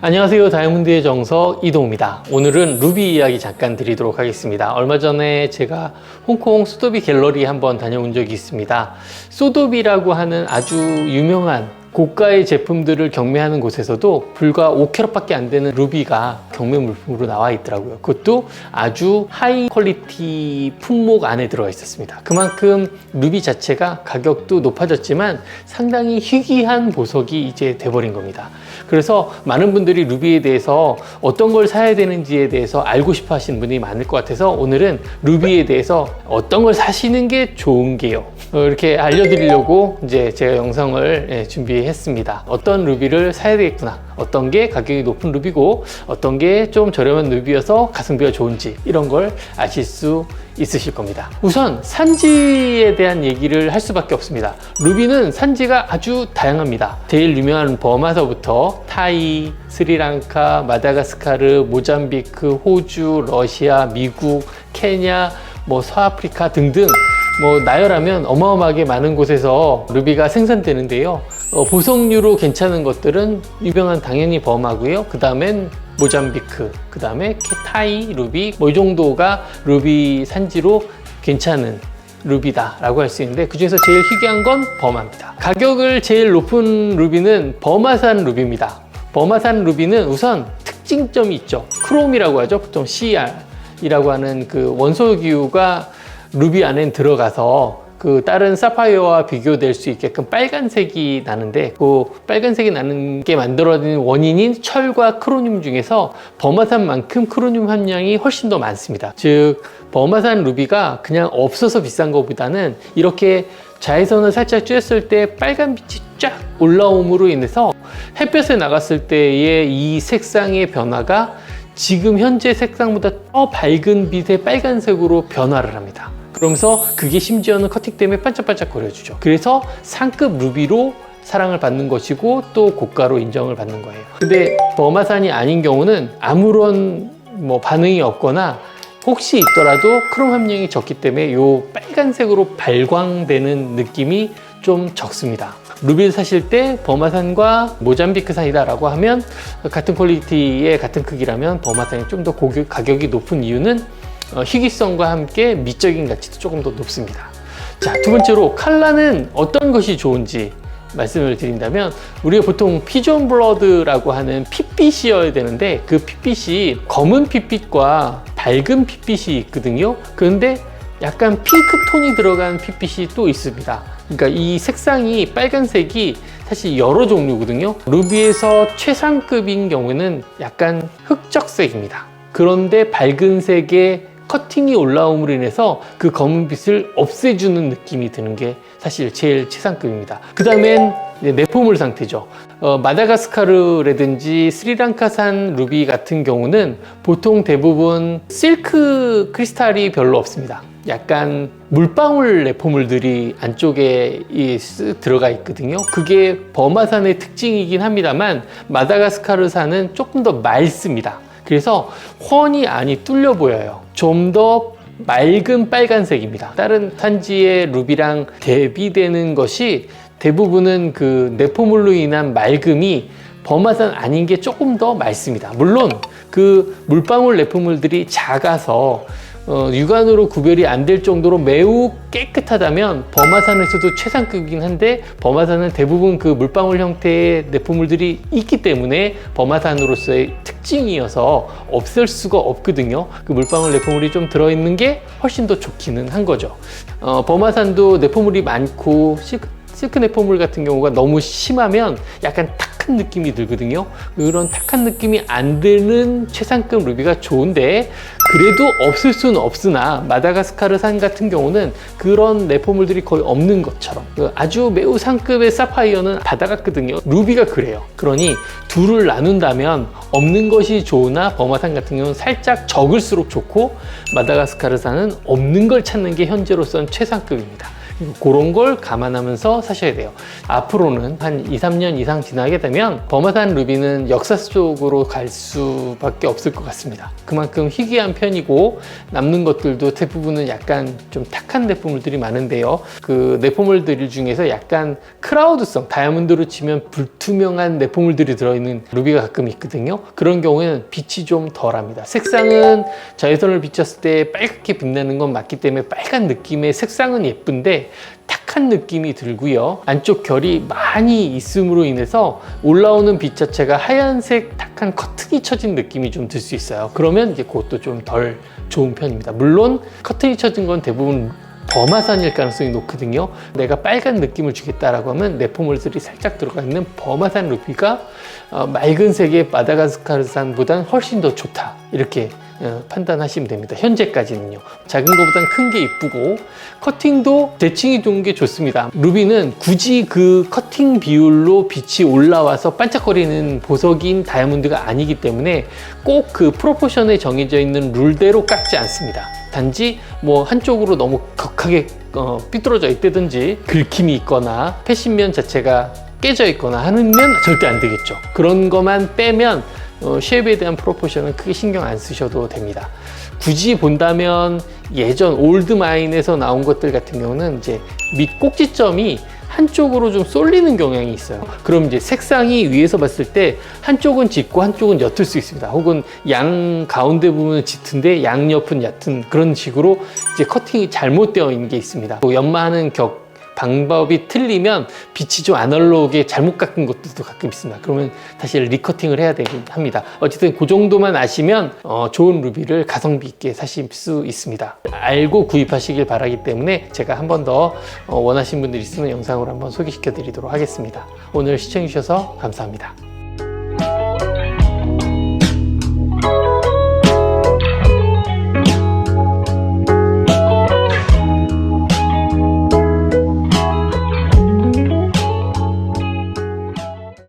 안녕하세요. 다이아몬드의 정석 이동우입니다. 오늘은 루비 이야기 잠깐 드리도록 하겠습니다. 얼마 전에 제가 홍콩 소도비 갤러리 한번 다녀온 적이 있습니다. 소도비라고 하는 아주 유명한 고가의 제품들을 경매하는 곳에서도 불과 5캐럿밖에 안 되는 루비가 경매 물품으로 나와 있더라고요. 그것도 아주 하이 퀄리티 품목 안에 들어가 있었습니다. 그만큼 루비 자체가 가격도 높아졌지만 상당히 희귀한 보석이 이제 돼버린 겁니다. 그래서 많은 분들이 루비에 대해서 어떤 걸 사야 되는지에 대해서 알고 싶어 하시는 분이 많을 것 같아서 오늘은 루비에 대해서 어떤 걸 사시는 게 좋은 게요, 이렇게 알려드리려고 이제 제가 영상을 준비했습니다. 어떤 루비를 사야 되겠구나, 어떤 게 가격이 높은 루비고 어떤 게 좀 저렴한 루비여서 가성비가 좋은지, 이런 걸 아실 수 있으실 겁니다. 우선 산지에 대한 얘기를 할 수밖에 없습니다. 루비는 산지가 아주 다양합니다. 제일 유명한 버마서부터 타이, 스리랑카, 마다가스카르, 모잠비크, 호주, 러시아, 미국, 케냐, 서아프리카 등등 나열하면 어마어마하게 많은 곳에서 루비가 생산되는데요. 보석류로 괜찮은 것들은 유명한 당연히 버마고요. 그 다음엔 모잠비크, 그 다음에 타이, 루비, 이 정도가 루비 산지로 괜찮은 루비다 라고 할 수 있는데, 그 중에서 제일 희귀한 건 버마입니다. 가격을 제일 높은 루비는 버마산 루비입니다. 버마산 루비는 우선 특징점이 있죠. 크롬이라고 하죠. 보통 CR이라고 하는 그 원소 기후가 루비 안에 들어가서 그 다른 사파이어와 비교될 수 있게끔 빨간색이 나는데, 그 빨간색이 나는 게 만들어진 원인인 철과 크로듐 중에서 버마산만큼 크로듐 함량이 훨씬 더 많습니다. 즉 버마산 루비가 그냥 없어서 비싼 것보다는 이렇게 자외선을 살짝 쬐었을 때 빨간빛이 쫙 올라옴으로 인해서 햇볕에 나갔을 때의 이 색상의 변화가 지금 현재 색상보다 더 밝은 빛의 빨간색으로 변화를 합니다. 그러면서 그게 심지어는 커팅 때문에 반짝반짝 거려주죠. 그래서 상급 루비로 사랑을 받는 것이고 또 고가로 인정을 받는 거예요. 근데 버마산이 아닌 경우는 아무런 반응이 없거나 혹시 있더라도 크롬 함량이 적기 때문에 이 빨간색으로 발광되는 느낌이 좀 적습니다. 루비를 사실 때 버마산과 모잠비크산이다 라고 하면 같은 퀄리티의 같은 크기라면 버마산이 좀 더 가격이 높은 이유는 희귀성과 함께 미적인 가치도 조금 더 높습니다. 자, 두 번째로 칼라는 어떤 것이 좋은지 말씀을 드린다면, 우리가 보통 피존 블러드라고 하는 핏빛이어야 되는데 그 핏빛이 검은 핏빛과 밝은 핏빛이 있거든요. 그런데 약간 핑크톤이 들어간 핏빛이 또 있습니다. 그러니까 이 색상이 빨간색이 사실 여러 종류거든요. 루비에서 최상급인 경우에는 약간 흑적색입니다. 그런데 밝은 색의 커팅이 올라옴으로 인해서 그 검은빛을 없애주는 느낌이 드는 게 사실 제일 최상급입니다. 그 다음엔 내포물 상태죠. 마다가스카르라든지 스리랑카산 루비 같은 경우는 보통 대부분 실크 크리스탈이 별로 없습니다. 약간 물방울 내포물들이 안쪽에 들어가 있거든요. 그게 버마산의 특징이긴 합니다만 마다가스카르산은 조금 더 맑습니다. 그래서 훤히 안이 뚫려 보여요. 좀 더 맑은 빨간색입니다. 다른 산지의 루비랑 대비되는 것이 대부분은 그 내포물로 인한 맑음이 버마산 아닌 게 조금 더 맑습니다. 물론 그 물방울 내포물들이 작아서 육안으로 구별이 안 될 정도로 매우 깨끗하다면 버마산에서도 최상급이긴 한데, 버마산은 대부분 그 물방울 형태의 내포물들이 있기 때문에 버마산으로서의 특징이어서 없앨 수가 없거든요. 그 물방울 내포물이 좀 들어있는 게 훨씬 더 좋기는 한 거죠. 버마산도 내포물이 많고 실크 내포물 같은 경우가 너무 심하면 약간 탁한 느낌이 들거든요. 그런 탁한 느낌이 안 드는 최상급 루비가 좋은데, 그래도 없을 수는 없으나 마다가스카르산 같은 경우는 그런 내포물들이 거의 없는 것처럼 아주 매우 상급의 사파이어는 바다 같거든요. 루비가 그래요. 그러니 둘을 나눈다면 없는 것이 좋으나 버마산 같은 경우는 살짝 적을수록 좋고, 마다가스카르산은 없는 걸 찾는 게 현재로서는 최상급입니다. 그런 걸 감안하면서 사셔야 돼요. 앞으로는 한 2, 3년 이상 지나게 되면 버마산 루비는 역사 속으로 갈 수밖에 없을 것 같습니다. 그만큼 희귀한 편이고 남는 것들도 대부분은 약간 좀 탁한 내포물들이 많은데요. 그 내포물들 중에서 약간 크라우드성, 다이아몬드로 치면 불투명한 내포물들이 들어있는 루비가 가끔 있거든요. 그런 경우에는 빛이 좀 덜합니다. 색상은 자외선을 비쳤을 때 빨갛게 빛나는 건 맞기 때문에 빨간 느낌의 색상은 예쁜데 탁한 느낌이 들고요. 안쪽 결이 많이 있음으로 인해서 올라오는 빛 자체가 하얀색 탁한 커튼이 쳐진 느낌이 좀 들 수 있어요. 그러면 이제 그것도 좀 덜 좋은 편입니다. 물론 커튼이 쳐진 건 대부분 버마산일 가능성이 높거든요. 내가 빨간 느낌을 주겠다라고 하면 내포물들이 살짝 들어가 있는 버마산 루비가 맑은 색의 마다가스카르산보다는 훨씬 더 좋다, 이렇게 판단하시면 됩니다. 현재까지는요. 작은 것보다는 큰 게 이쁘고 커팅도 대칭이 좋은 게 좋습니다. 루비는 굳이 그 커팅 비율로 빛이 올라와서 반짝거리는 보석인 다이아몬드가 아니기 때문에 꼭 그 프로포션에 정해져 있는 룰대로 깎지 않습니다. 단지 뭐 한쪽으로 너무 격하게 삐뚤어져 있다든지 긁힘이 있거나 패신면 자체가 깨져 있거나 하면 절대 안 되겠죠. 그런 것만 빼면 쉐입에 대한 프로포션은 크게 신경 안 쓰셔도 됩니다. 굳이 본다면 예전 올드마인에서 나온 것들 같은 경우는 이제 밑 꼭지점이 한쪽으로 좀 쏠리는 경향이 있어요. 그럼 이제 색상이 위에서 봤을 때 한쪽은 짙고 한쪽은 옅을 수 있습니다. 혹은 양 가운데 부분은 짙은데 양옆은 얕은 그런 식으로 이제 커팅이 잘못되어 있는 게 있습니다. 또 연마하는 방법이 틀리면 빛이 좀 아날로그에 잘못 깎은 것들도 가끔 있습니다. 그러면 다시 리커팅을 해야 되긴 합니다. 어쨌든 그 정도만 아시면 좋은 루비를 가성비 있게 사실 수 있습니다. 알고 구입하시길 바라기 때문에 제가 한 번 더 원하시는 분들 있으면 영상으로 한번 소개시켜 드리도록 하겠습니다. 오늘 시청해 주셔서 감사합니다.